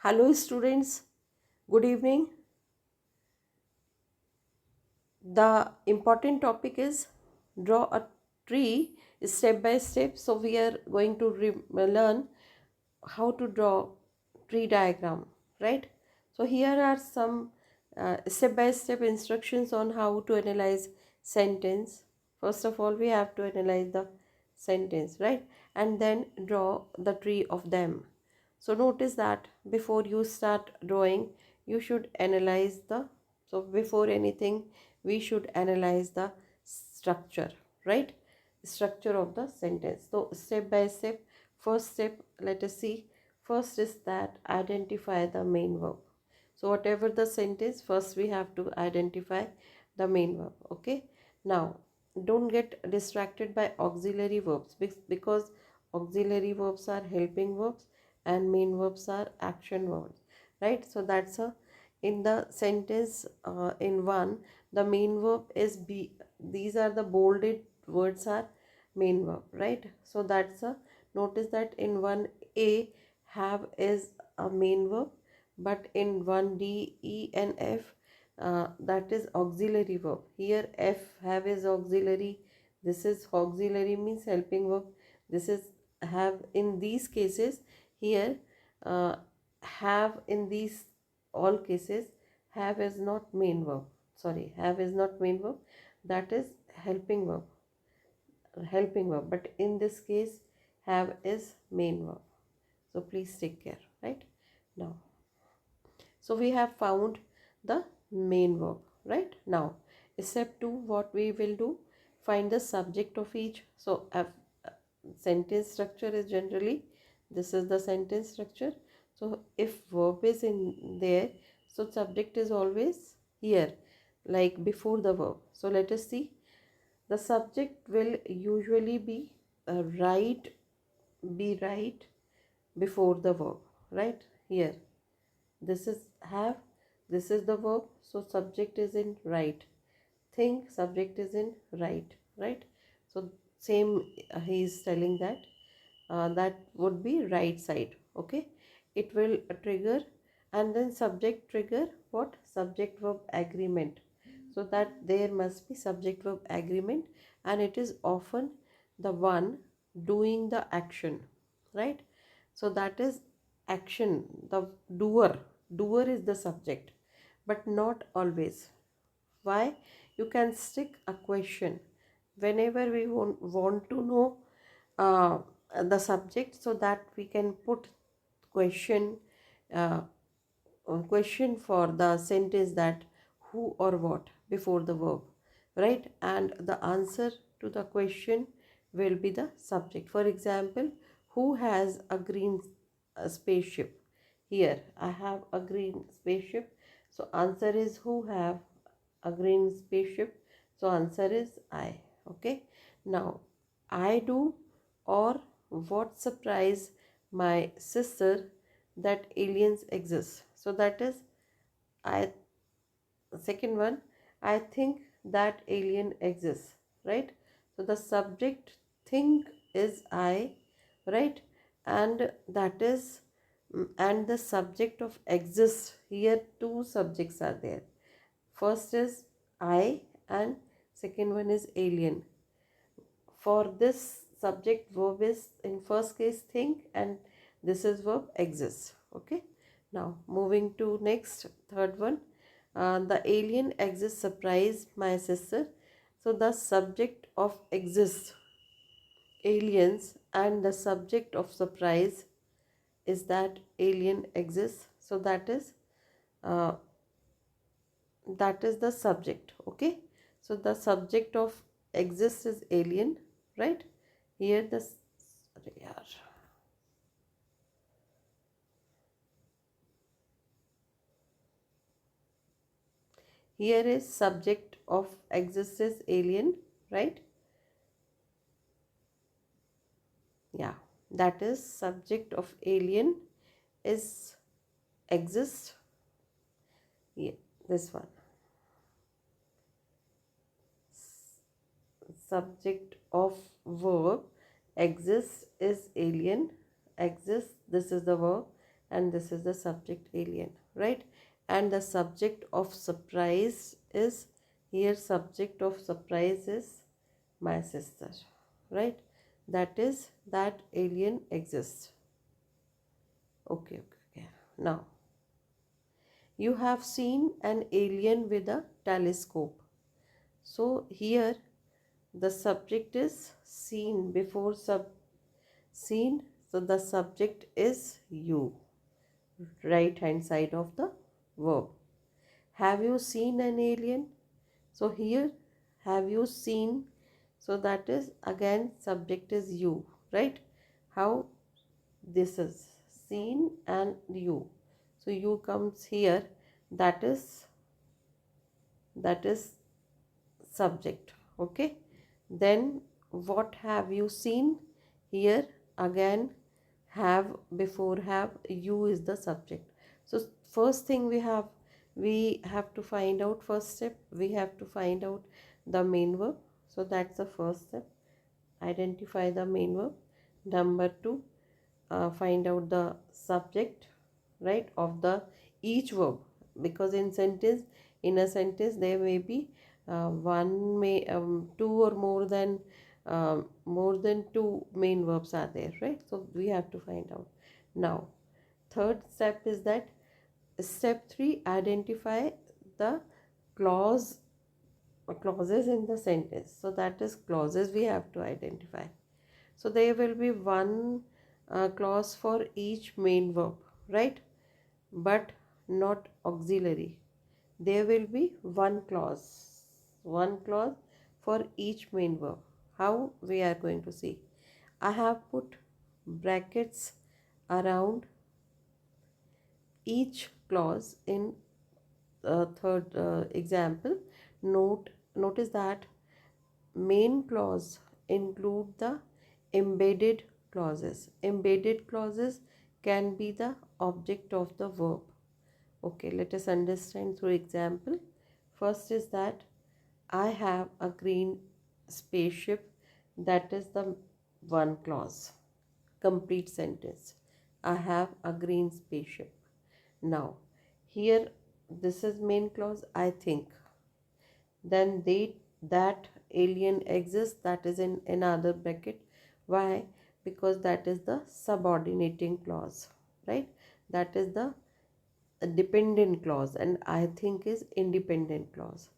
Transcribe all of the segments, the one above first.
Hello students, good evening. The important topic is draw a tree step by step. So we are going to learn how to draw tree diagram, right? So here are some step by step instructions on how to analyze sentence. First of all, we have to analyze the sentence, right? And then draw the tree of them. So notice that before you start drawing, you should analyze the, so before anything, we should analyze the structure, right? Structure of the sentence. So step by step, first step, let us see. First is that identify the main verb. So whatever the sentence, first we have to identify the main verb. Okay. Now don't get distracted by auxiliary verbs because auxiliary verbs are helping verbs and main verbs are action verbs, right? So that's a, in the sentence in one, the main verb is be. These are the bolded words are main verb, right? So that's a, notice that in one a have is a main verb, but in one d, e and f that is auxiliary verb. Here f have is auxiliary, this is auxiliary means helping verb, this is have. In these cases here uh, have, in these all cases have is not main verb, sorry, have is not main verb, that is helping verb, but in this case have is main verb. So please take care, right? Now, so we have found the main verb, right? Now step 2, what we will do, find the subject of each. So sentence structure is generally, this is the sentence structure. So if verb is in there, so subject is always here, like before the verb. So let us see. The subject will usually be right, before the verb, right? Here this is have, this is the verb, so subject is in right. Think, subject is in right, right? So same, he is telling that that would be right side. Okay, it will trigger, and then subject trigger what, subject verb agreement, so that there must be subject verb agreement, and it is often the one doing the action, right? So that is action, the doer is the subject, but not always. Why? You can stick a question whenever we want to know uh, the subject, so that we can put question, uh, question for the sentence, that who or what before the verb, right? And the answer to the question will be the subject. For example, who has a green spaceship? Here I have a green spaceship, so answer is who have a green spaceship, so answer is I. Okay, now I do, or what surprise my sister, that aliens exist, so that is I. Second one, I think that alien exists, right? So the subject think is I, right? And that is and the subject of exist, here two subjects are there. First is I and second one is alien. For this, subject verb is in first case think, and this is verb exist. Okay, now moving to next, third one, the alien exists surprise my sister. So the subject of exists aliens, and the subject of surprise is that alien exists, so uh, that is the subject. Okay, so the subject of exists is alien, right? Here the, sorry yaar. Here is subject of exists is alien, right? Yeah, that is subject of alien is exist. Yeah, this one, subject of verb exists is alien, exists, this is the verb, and this is the subject alien, right? And the subject of surprise is, here subject of surprise is my sister, right? That is, that alien exists. Okay, okay, okay. Now, you have seen an alien with a telescope. So here the subject is seen before seen. So the subject is you, right hand side of the verb. Have you seen an alien? So here, have you seen? So that is again subject is you, right? How this is seen and you. So you comes here, that is subject. Okay. Then what have you seen? Here again have before have, you is the subject. So first thing we have to find out, first step we have to find out the main verb. So that's the first step, identify the main verb. Number 2, find out the subject, right, of the each verb, because in a sentence there may be two or more than two main verbs are there, right? So we have to find out. Now third step is that step 3, identify the clause clauses in the sentence. So that is clauses we have to identify. So there will be one clause for each main verb, right? But not auxiliary. There will be one clause for each main verb. How we are going to see? I have put brackets around each clause in third example. Notice that main clause include the embedded clauses. Embedded clauses can be the object of the verb. Okay, let us understand through example. First is that I have a green spaceship. That is the one clause. Complete sentence. I have a green spaceship. Now, here this is main clause, I think. Then that alien exists, that is in another bracket. Why? Because that is the subordinating clause, right? That is the dependent clause, and I think is independent clause.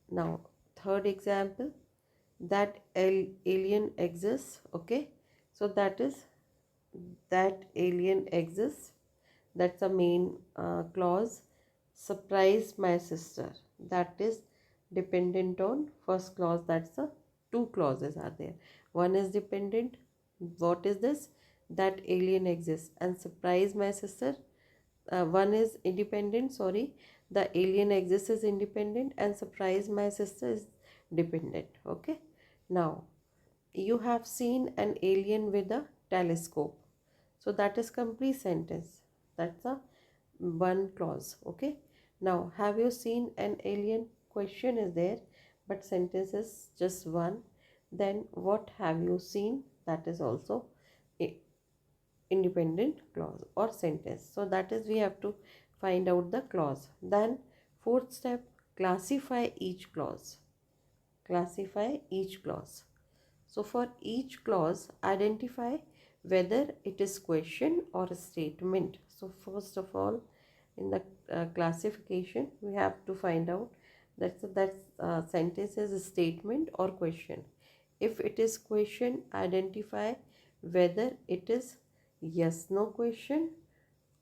Now third example, that alien exists. Okay, so that alien exists, that's the main clause. Surprise my sister, that is dependent on first clause. That's the two clauses are there. One is dependent, what is this, that alien exists, and surprise my sister, one is independent, sorry, the alien exists is independent, and surprise my sister is dependent. Okay, now you have seen an alien with a telescope. So that is complete sentence, that's a one clause. Okay, now have you seen an alien, question is there, but sentence is just one. Then what have you seen, that is also a independent clause or sentence. So that is, we have to find out the clause. Then fourth step, classify each clause. Classify each clause. So for each clause, identify whether it is question or a statement. So first of all, in the classification, we have to find out that sentence is a statement or question. If it is question, identify whether it is yes no question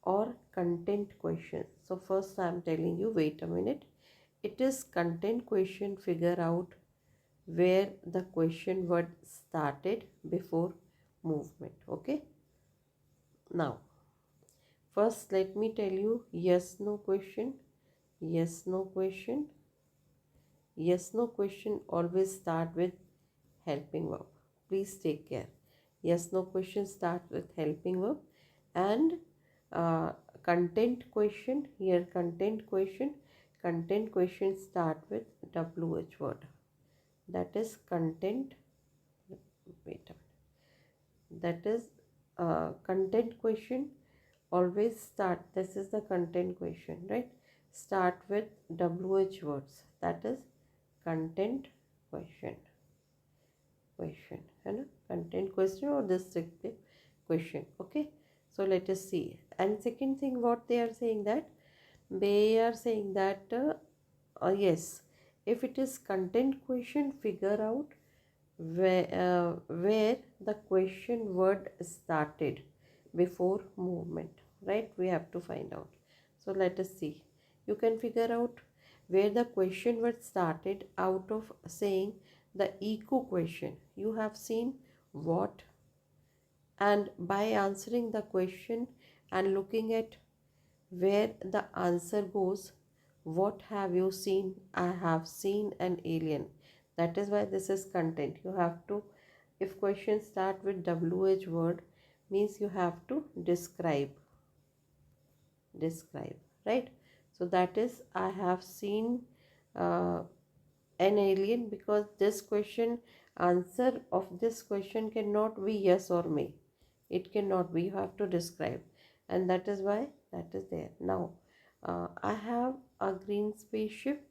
or content question. So first I am telling you, wait a minute, it is content question. Figure out where the question word started before movement. Okay, now first let me tell you, yes no question, yes no question, yes no question always start with helping verb. Please take care. Yes no question start with helping verb. And content question, here content question start with wh word, that is content. Wait a minute, that is content question always start, this is the content question, right? Start with WH words, that is content question, है ना, content question or descriptive question. Okay, so let us see. And second thing, what they are saying, that they are saying that yes, if it is content question, figure out where the question word started before movement, right? We have to find out. So let us see. You can figure out where the question word started out of saying the echo question. You have seen what, and by answering the question and looking at where the answer goes, what have you seen? I have seen an alien. That is why this is content. You have to, if questions start with WH word, means you have to describe, right? So that is, I have seen uh, an alien, because this question, answer of this question cannot be yes or may. It cannot be, you have to describe, and that is why that is there. Now I have a green spaceship.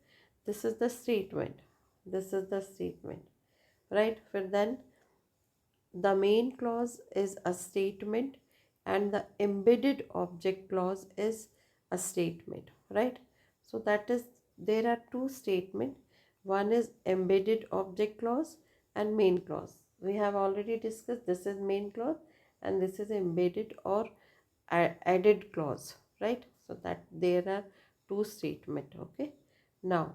This is the statement, this is the statement, right? For then the main clause is a statement and the embedded object clause is a statement, right? So that is, there are two statements. One is embedded object clause and main clause. We have already discussed, this is main clause and this is embedded or added clause, right? So that there are two statements. Okay, now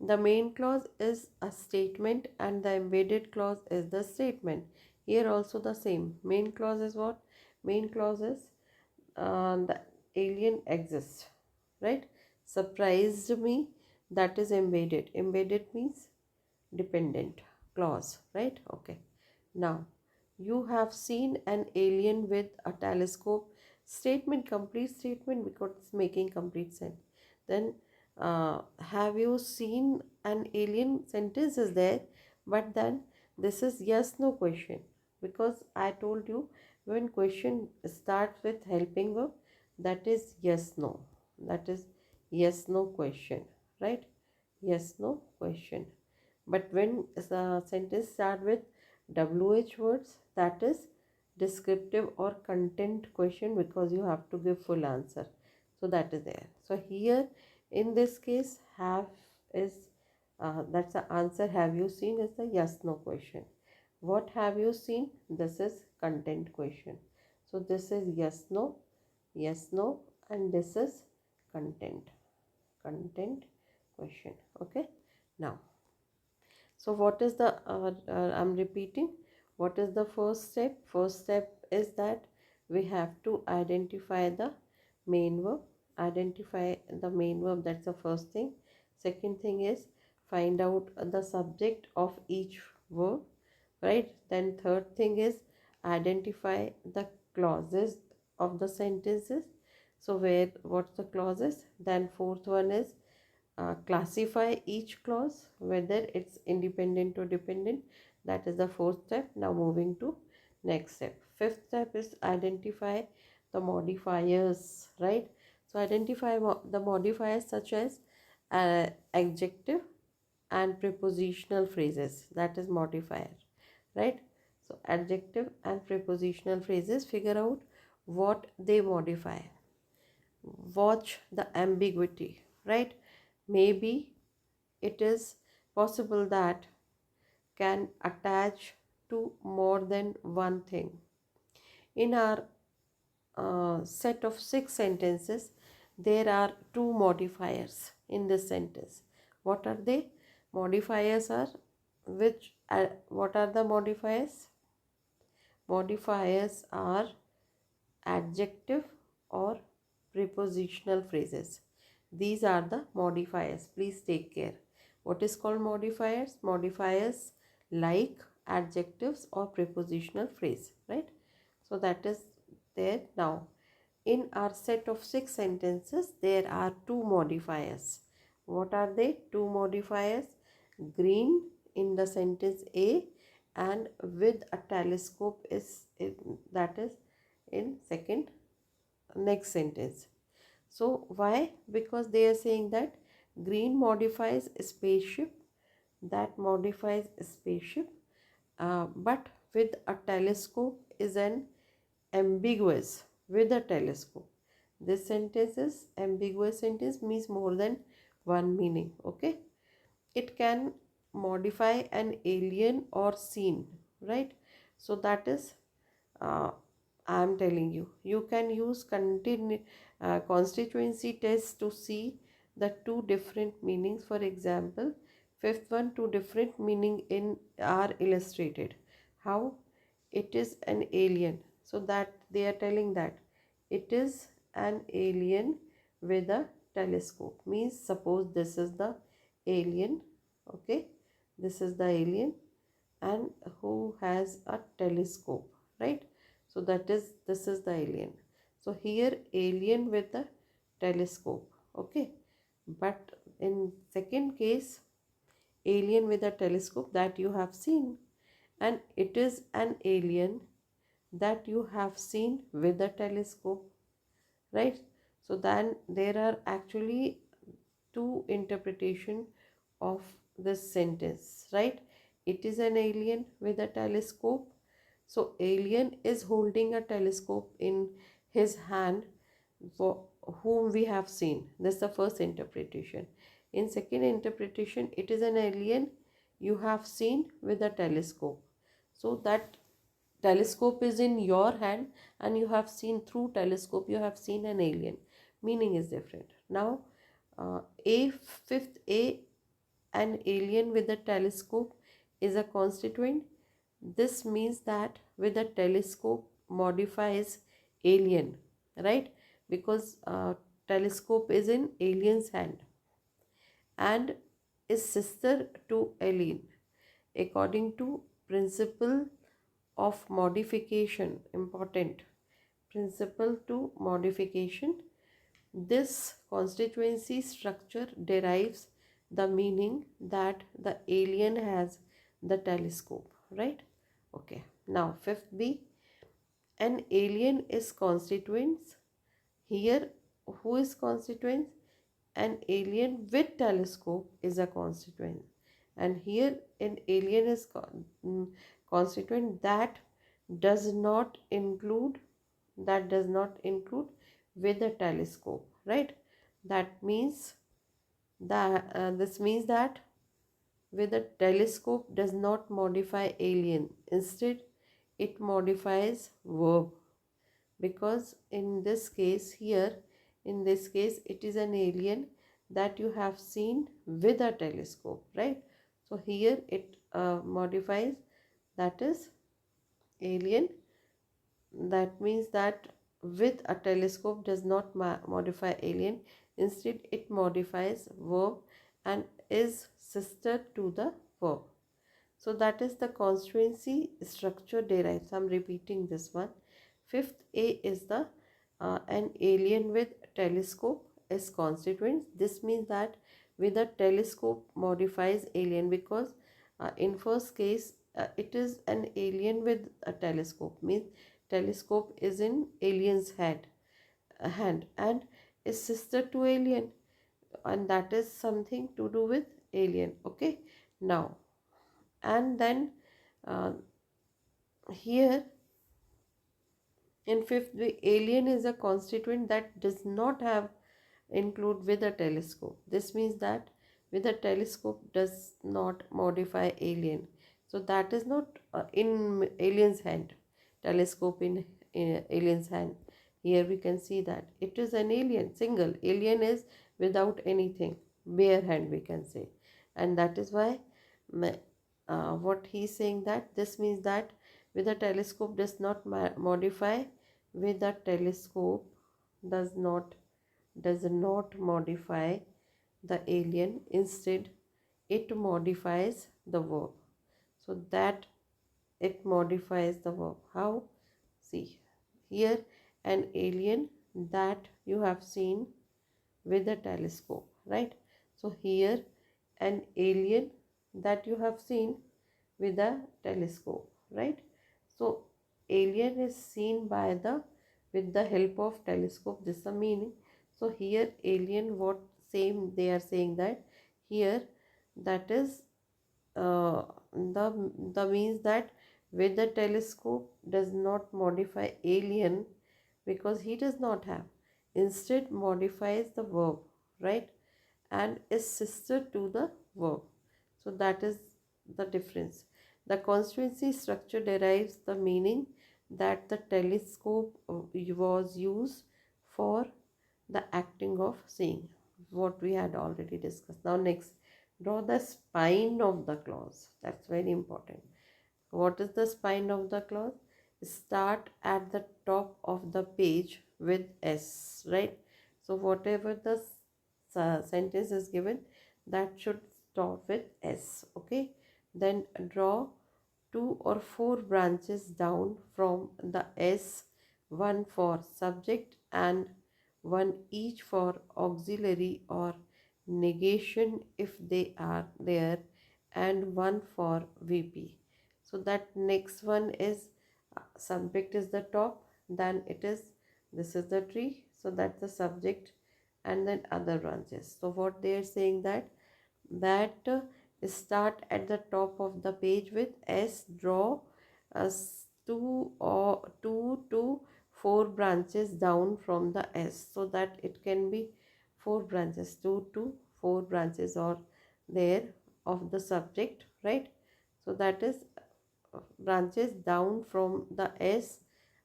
the main clause is a statement and the embedded clause is the statement. Here also the same. Main clause is what? Main clause is the alien exists, right? Surprised me, that is embedded. Embedded means dependent clause, right? Okay. Now, you have seen an alien with a telescope. Statement, complete statement, because it's making complete sense. Then, have you seen an alien? Sentence is there, but then this is yes no question, because I told you when question starts with helping verb, that is yes no. That is yes no question, right? Yes no question. But when the sentence start with WH words, that is descriptive or content question, because you have to give full answer. So that is there. So here in this case, have is that's the answer. Have you seen is the yes no question. What have you seen? This is content question. So this is yes no, and this is content question. Okay, now, so what is the I'm repeating, what is the first step? First step is that we have to identify the main verb. Identify the main verb, that's the first thing. Second thing is find out the subject of each verb, right? Then third thing is identify the clauses of the sentences. So where, what's the clauses? Then fourth one is classify each clause whether it's independent or dependent. That is the fourth step. Now moving to next step. Fifth step is identify the modifiers, right? So identify the modifiers such as adjective and prepositional phrases, that is modifier, right? So adjective and prepositional phrases, figure out what they modify. Watch the ambiguity, right? Maybe it is possible that can attach to more than one thing. In our set of 6 sentences, there are 2 modifiers in this sentence. What are they? Modifiers are what are the modifiers? Modifiers are adjective or prepositional phrases. These are the modifiers. Please take care. What is called modifiers? Modifiers like adjectives or prepositional phrase, right? So that is there. Now, in our set of 6 sentences, there are 2 modifiers. What are they? 2 modifiers. Green in the sentence A and with a telescope is that is in second next sentence. So why? Because they are saying that green modifies spaceship, that modifies spaceship, but with a telescope is an ambiguous, with a telescope. This sentence is ambiguous sentence, means more than one meaning. Okay, it can modify an alien or scene, right? So that is, uh, I am telling you, you can use constituency tests to see the two different meanings. For example, fifth one, two different meaning in are illustrated. How? It is an alien. So that they are telling that it is an alien with a telescope. Means suppose this is the alien, okay? This is the alien and who has a telescope, right? So that is, this is the alien. So here alien with a telescope, okay? But in second case, alien with a telescope that you have seen, and it is an alien that you have seen with a telescope, right? So then there are actually two interpretation of this sentence, right? It is an alien with a telescope. So alien is holding a telescope in his hand, for whom we have seen. That's the first interpretation. In second interpretation, it is an alien you have seen with a telescope. So that telescope is in your hand and you have seen, through telescope you have seen an alien. Meaning is different. Now a fifth, a an alien with a telescope is a constituent. This means that with a telescope modifies alien, right? Because telescope is in alien's hand and is sister to alien according to principle of modification. Important principle to modification. This constituency structure derives the meaning that the alien has the telescope, right? Okay, now fifth b, an alien is constituents. Here who is constituent? An alien with telescope is a constituent, and here an alien is constituent that does not include, that does not include with a telescope, right? That means that this means that with a telescope does not modify alien, instead it modifies verb. Because in this case, here in this case it is an alien that you have seen with a telescope, right? So here it modifies, that is alien. That means that with a telescope does not modify alien, instead it modifies verb and is sister to the verb. So that is the constituency structure derives. I'm repeating this one. Fifth a is the an alien with telescope is constituent. This means that with a telescope modifies alien, because in first case it is an alien with a telescope, means telescope is in alien's hand and is sister to alien, and that is something to do with alien. Okay, now and then uh, here in fifth, the alien is a constituent that does not have include with a telescope. This means that with a telescope does not modify alien. So that is not in alien's hand. Telescope in alien's hand. Here we can see that it is an alien, single. Alien is without anything, bare hand we can say. And that is why what he is saying, that this means that with a telescope does not modify, with a telescope does not modify the alien, instead it modifies the verb. So that it modifies the verb. How? See here, an alien that you have seen with a telescope, right? So here an alien that you have seen with a telescope, right? So alien is seen by the with the help of telescope. This is the meaning. So here alien, what same they are saying that here, that is the means that with the telescope does not modify alien, because he does not have, instead modifies the verb, right, and is sister to the verb. So that is the difference. The constituency structure derives the meaning that the telescope was used for the acting of seeing, what we had already discussed. Now next, draw the spine of the clause. That's very important. What is the spine of the clause? Start at the top of the page with S, right? So whatever the sentence is given, that should start with S, okay? Then draw 2 or 4 branches down from the S, one for subject and one each for auxiliary or negation if they are there, and one for VP. So that next one is subject is the top, then it is, this is the tree, so that's the subject, and then other branches. So what they are saying that start at the top of the page with S, draw as 2 to 4 branches down from the S, so that it can be 4 branches, 2 to 4 branches are there of the subject, right? So that is branches down from the S,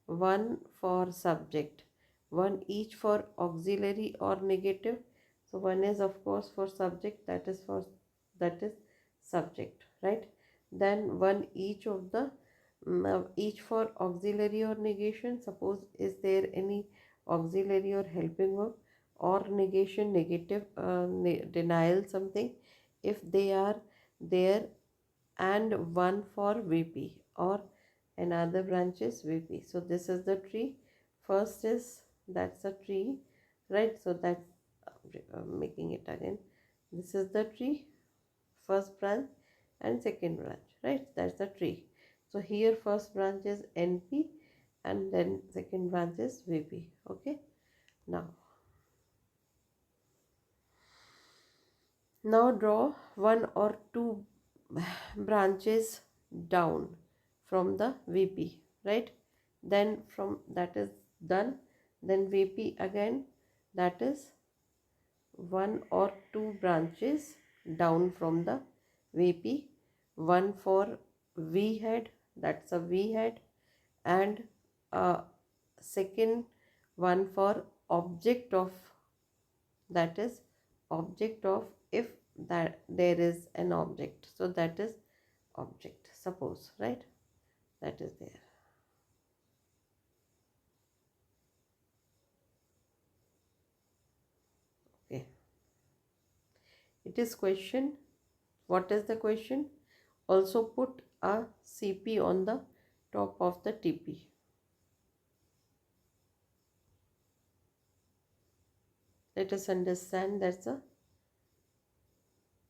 one for subject, one each for auxiliary or negative. So one is of course for subject, that is subject, right? Then one each of the each for auxiliary or negation. Suppose is there any auxiliary or helping verb, or negation, negative, denial something, if they are there, and one for VP, or another branch is VP. So this is the tree. First is, that's a tree, right? So that's making it again. This is the tree, first branch and second branch, right? That's the tree. So here first branch is NP and then second branch is VP. Okay. Now draw 1 or 2 branches down from the VP, right? Then from that is done, then VP again, that is 1 or 2 branches down from the VP, one for V head, that's a V head, and a second one for object of, that is object of, if that there is an object, so that is object, suppose, right? That is there. Okay, it is question. What is the question? Also put a CP on the top of the TP. Let us understand that's a,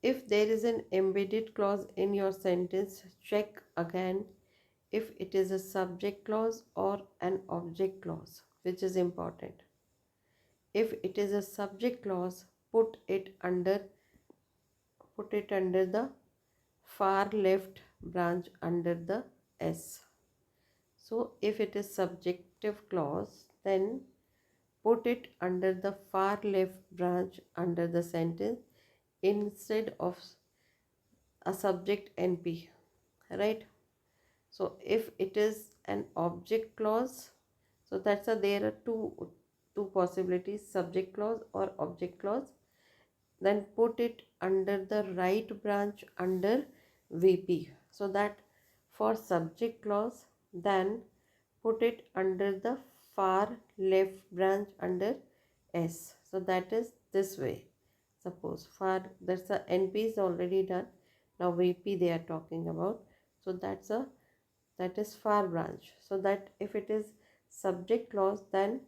if there is an embedded clause in your sentence, check again if it is a subject clause or an object clause, which is important. If it is a subject clause, put it under the far left branch under the S. So if it is subjective clause, then put it under the far left branch under the sentence instead of a subject NP, right? So if it is an object clause, so that's a, there are two possibilities, subject clause or object clause. Then put it under the right branch under VP. So that for subject clause, then put it under the far left branch under S. So that is this way. Suppose far, that's a NP is already done. Now VP they are talking about. So that is far branch. So that if it is subject clause, then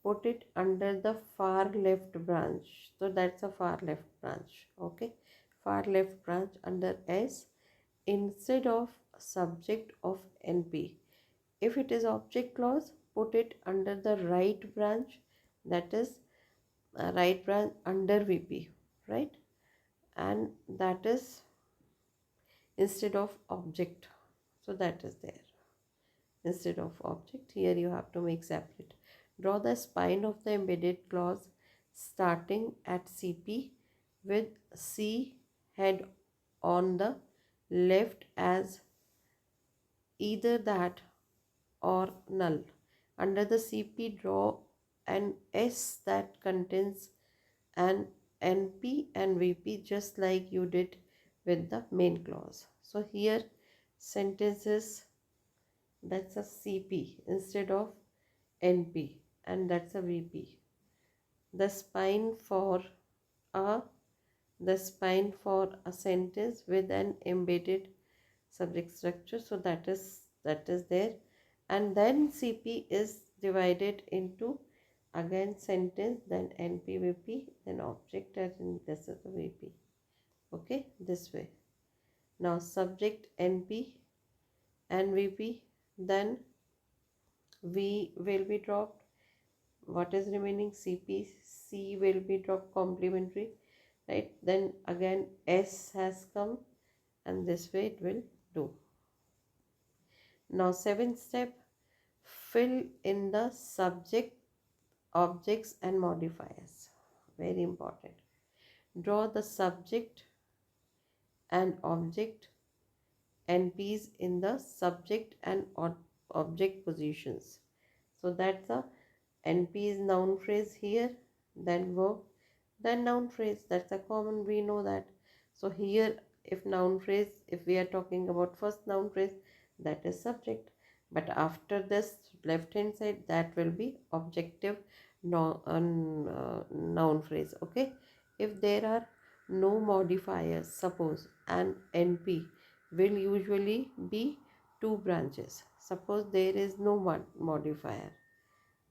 put it under the far left branch. So that's a far left branch. Okay, far left branch under S instead of subject of NP. If it is object clause, put it under the right branch, that is right branch under VP, right? And that is instead of object. So that is there. Instead of object, here you have to make separate. Draw the spine of the embedded clause starting at CP with C head on the left as either that or null. Under the CP, draw an S that contains an NP and VP just like you did with the main clause. So here sentences, that's a CP instead of NP, and that's a VP. The spine for a the spine for a sentence with an embedded subject structure, so that is there. And then CP is divided into again sentence, then NP, VP, then object, and this is the VP. Okay, this way. Now subject NP and VP, then V will be dropped. What is remaining? CP, C will be dropped, complementary, right? Then again S has come, and this way it will do. Now seventh step, fill in the subject, objects and modifiers. Very important. Draw the subject and object NPs in the subject and object positions. So that's a NP is noun phrase here, then verb, then noun phrase. That's a common, we know that. So here if noun phrase, if we are talking about first noun phrase, that is subject, but after this left hand side, that will be objective noun phrase. Okay, if there are no modifiers, suppose an NP will usually be two branches. Suppose there is no one modifier,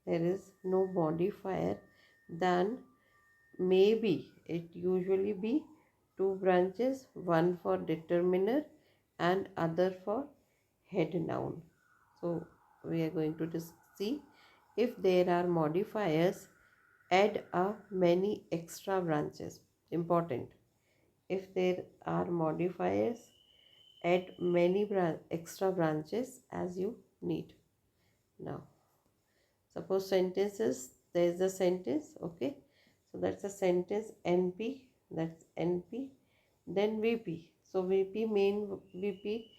there is no modifier, then maybe it usually be two branches, one for determiner and other for head noun. So we are going to just see, if there are modifiers, add a many extra branches. Important. If there are modifiers, add many extra branches as you need. Now suppose sentences, there is a sentence, okay, so that's a sentence NP, that's NP, then VP. So VP, main VP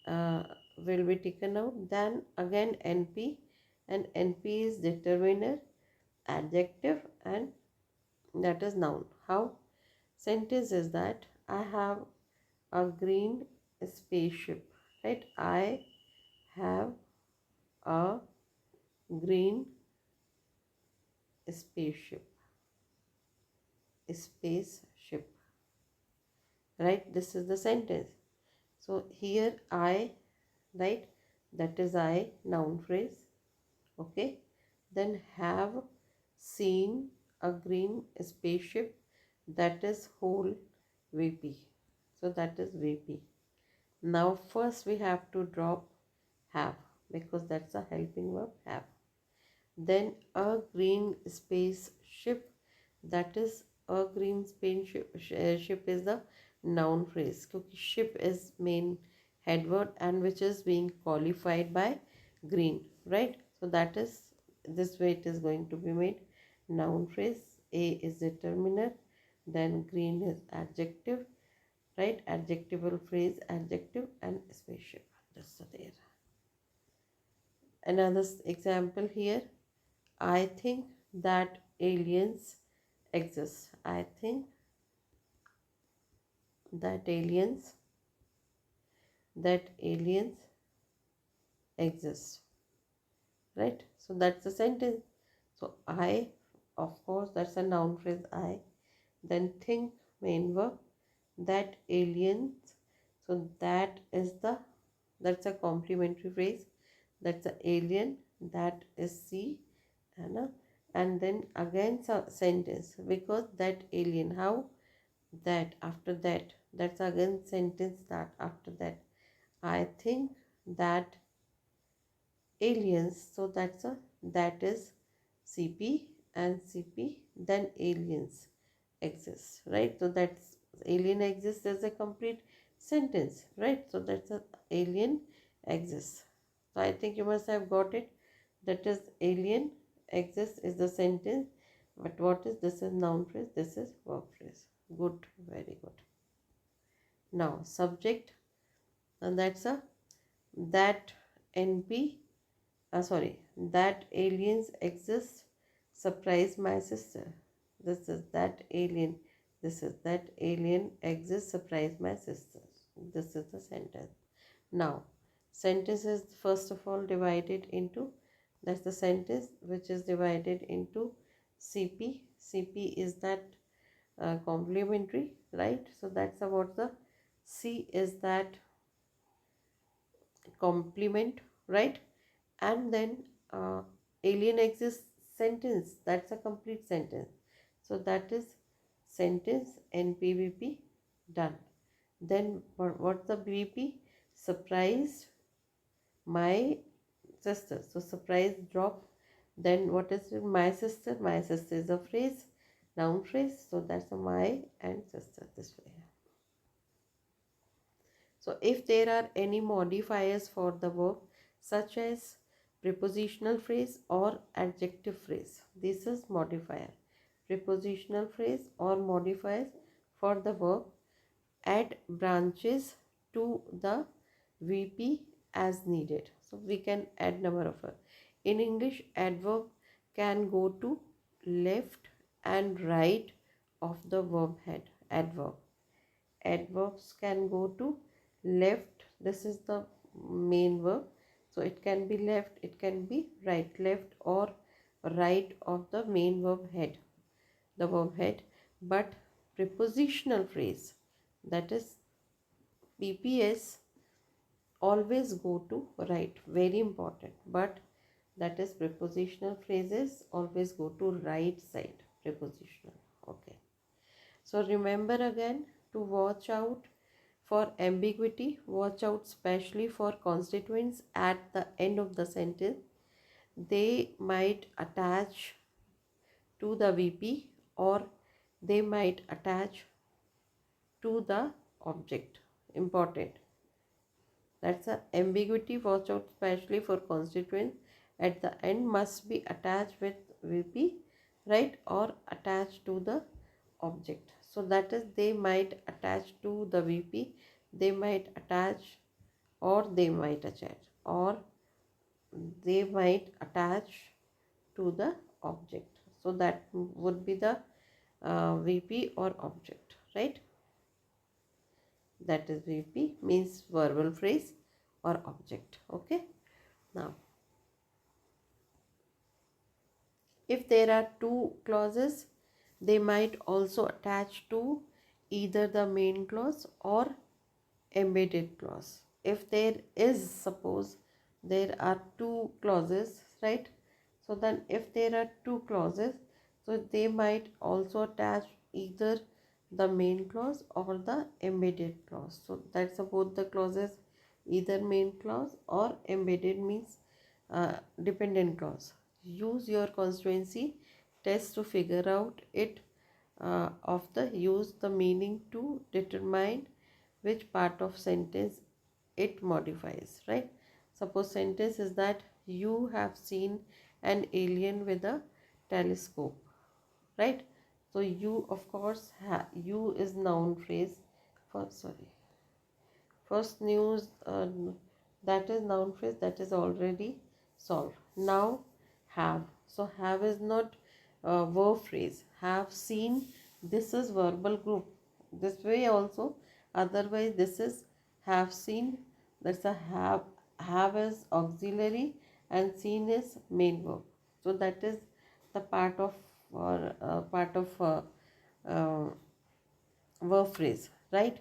will be taken out, then again NP, and NP is determiner, adjective, and that is noun. How? Sentence is that I have a green spaceship, right? I have a green spaceship, spaceship, right? This is the sentence. So here I, right, that is I, noun phrase. Okay, then have seen a green spaceship, that is whole VP. So that is VP. Now first we have to drop have, because that's a helping verb, have. Then a green spaceship, that is a green spaceship, ship is the noun phrase, because ship is main head word and which is being qualified by green, right? So that is, this way it is going to be made noun phrase. A is determiner, then green is adjective, right? Adjectival phrase, adjective, and spaceship. That's there. Another example here, I think that aliens exist. I think that aliens exist, right? So that's the sentence. So I, of course, that's a noun phrase, I. Then think, main verb, that aliens. So that is the, that's a complementary phrase. That's a alien, that is C, and then again sentence, because that alien, how, that, after that, that's again sentence, that after that, I think that aliens, so that is CP, and CP, then aliens exist, right? So that's alien exists as a complete sentence, right? So that's a alien exists. So I think you must have got it. That is alien exists is the sentence. But what is this? Is noun phrase, this is verb phrase. Good, very good. Now subject, and that's a that NP, sorry, that aliens exist surprise my sister. This is that alien. This is that alien exists surprise my sister. This is the sentence. Now, sentence is first of all divided into, that's the sentence which is divided into CP. CP is that complementary, right? So that's about the C is that complement, right? And then alien exists sentence, that's a complete sentence. So that is sentence NPVP done. Then what's the BVP? Surprised my sister. So surprise drop. Then what is it? My sister. My sister is a phrase, noun phrase. So that's a my and sister this way. So if there are any modifiers for the verb, such as prepositional phrase or adjective phrase, this is modifier. Prepositional phrase or modifiers for the verb, add branches to the VP as needed. So we can add number of them. In English, adverb can go to left and right of the verb head. Adverbs can go to left. This is the main verb. So it can be left, it can be right, left or right of the main verb head, the verb head. But prepositional phrase, that is PPS, always go to right. Very important. But that is prepositional phrases always go to right side. Prepositional. Okay. So remember again to watch out for ambiguity. Watch out especially for constituents at the end of the sentence. They might attach to the VP or they might attach to the object. Important. That's a ambiguity. Watch out especially for constituents at the end must be attached with VP, right, or attached to the object. So that is they might attach to the VP, they might attach, or they might attach, or they might attach to the object. So that would be the VP or object, right? That is VP means verbal phrase or object. Okay. Now, if there are two clauses, they might also attach to either the main clause or embedded clause. If there is, suppose there are two clauses, right? So then if there are two clauses, so they might also attach either the main clause or the embedded clause. So that's both the clauses, either main clause or embedded means dependent clause. Use your constituency test to figure out it of the use the meaning to determine which part of sentence it modifies, right? Suppose sentence is that you have seen an alien with a telescope, right? So you, of course, you is noun phrase for, sorry, first news, that is noun phrase, that is already solved. Now have, so have is not verb phrase. Have seen, this is verbal group this way also. Otherwise this is have seen, that's a have is auxiliary and seen is main verb. So that is the part of or uh, verb phrase, right?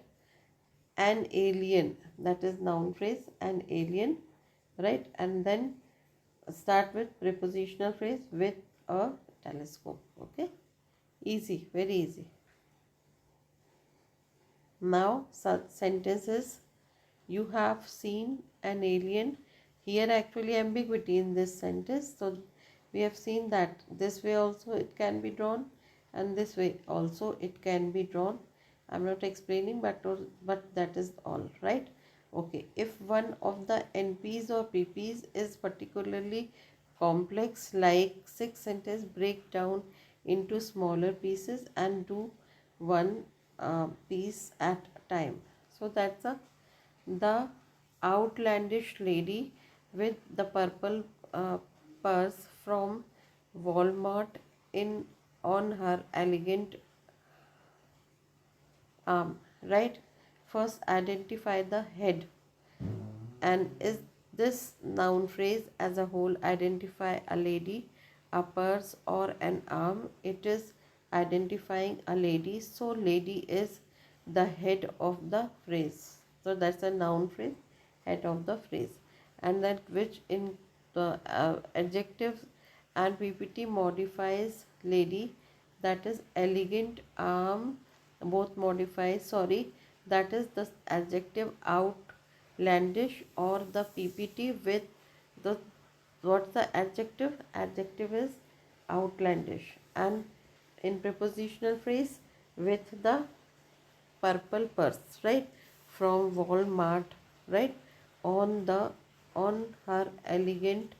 An alien, that is noun phrase, an alien, right? And then start with prepositional phrase with a telescope. Okay, easy, very easy. Now such sentences, you have seen an alien here actually ambiguity in this sentence. So we have seen that this way also it can be drawn and this way also it can be drawn. I'm not explaining, but that is all right. Okay, if one of the NPs or PPs is particularly complex, like 6 sentence, break down into smaller pieces and do one piece at a time. So that's the outlandish lady with the purple uh, purse from Walmart in on her elegant arm, right? First identify the head. And is this noun phrase as a whole identify a lady, a purse or an arm? It is identifying a lady, so lady is the head of the phrase. So that's a noun phrase, head of the phrase. And that which in the adjectives and PPT modifies lady, that is elegant, arm, both modifies, sorry, that is the adjective outlandish, or the PPT with the, what's the adjective? Adjective is outlandish. And in prepositional phrase, with the purple purse, right, from Walmart, right, on the on her elegant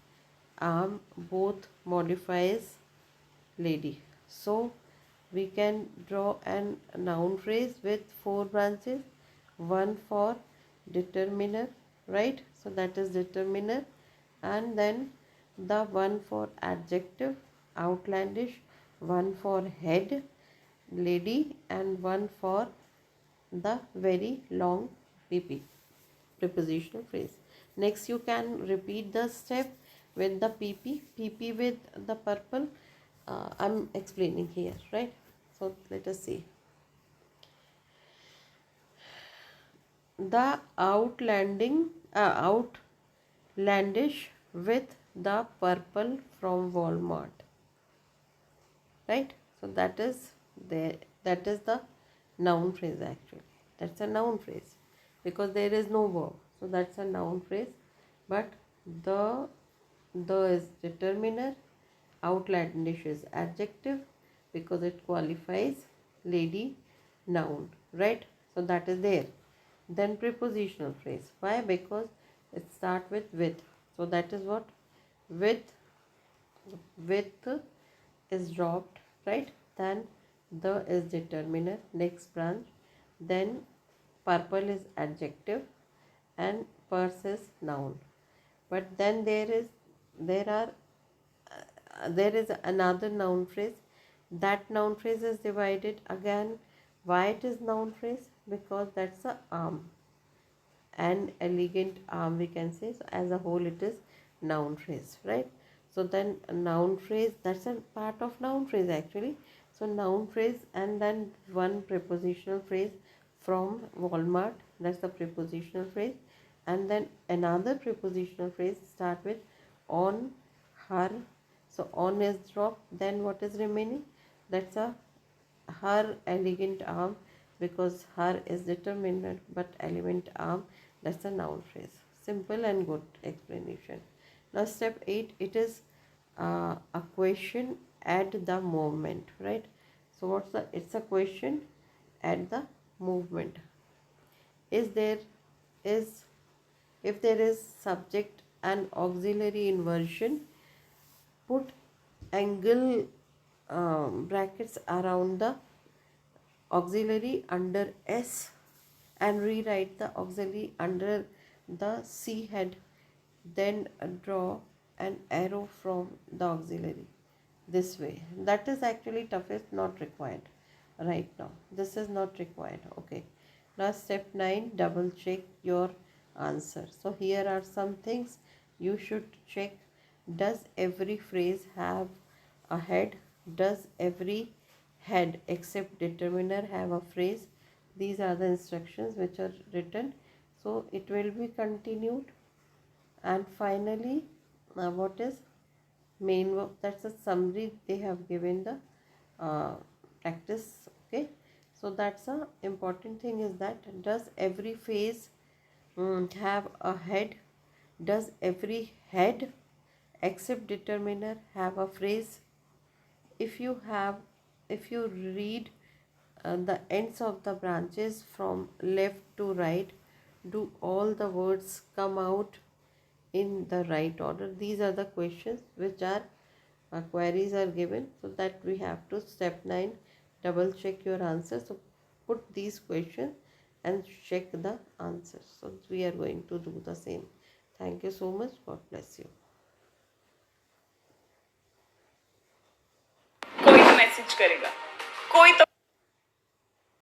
arm, both modifies lady. So we can draw an noun phrase with 4 branches, one for determiner, right? So that is determiner, and then the one for adjective, outlandish, one for head, lady, and one for the very long PP, prepositional phrase. Next, you can repeat the step with the PP with the purple. I'm explaining here, right? So let us see. The outlandish with the purple from Walmart, right? So that is there. That is the noun phrase actually. That's a noun phrase because there is no verb. So that's a noun phrase. But the is determiner, outlandish is adjective because it qualifies lady, noun, right? So that is there. Then prepositional phrase. Why? Because it starts with. So that is what with is dropped, right? Then the is determiner, next branch. Then purple is adjective and purse is noun. But then there is another noun phrase. That noun phrase is divided again. Why it is noun phrase? Because that's a arm, an elegant arm, we can say. So as a whole it is noun phrase, right? So then a noun phrase, that's a part of noun phrase actually. So noun phrase, and then one prepositional phrase from Walmart, that's the prepositional phrase. And then another prepositional phrase start with on her. So on is dropped, then what is remaining? That's a her elegant arm, because her is determinant but element arm, that's a noun phrase. Simple and good explanation. Now step 8, it is a question at the moment, right? So what's the, it's a question at the movement. Is there is If there is subject and auxiliary inversion, put angle brackets around the auxiliary under S and rewrite the auxiliary under the C head. Then draw an arrow from the auxiliary this way. That is actually toughest, not required right now. This is not required. Okay. Now step 9, double check your answer. So here are some things you should check. Does every phrase have a head? Does every head except determiner have a phrase? These are the instructions which are written. So it will be continued. And finally, what is main verb? That's a summary they have given the practice. Okay, so that's a important thing, is that does every phrase have a head? Does every head except determiner have a phrase? If you read the ends of the branches from left to right, do all the words come out in the right order? These are the questions which are queries are given, so that we have to step 9 double check your answer. So put these questions and check the answers. So we are going to do the same. Thank you so much. God bless you. कोई तो message करेगा, कोई तो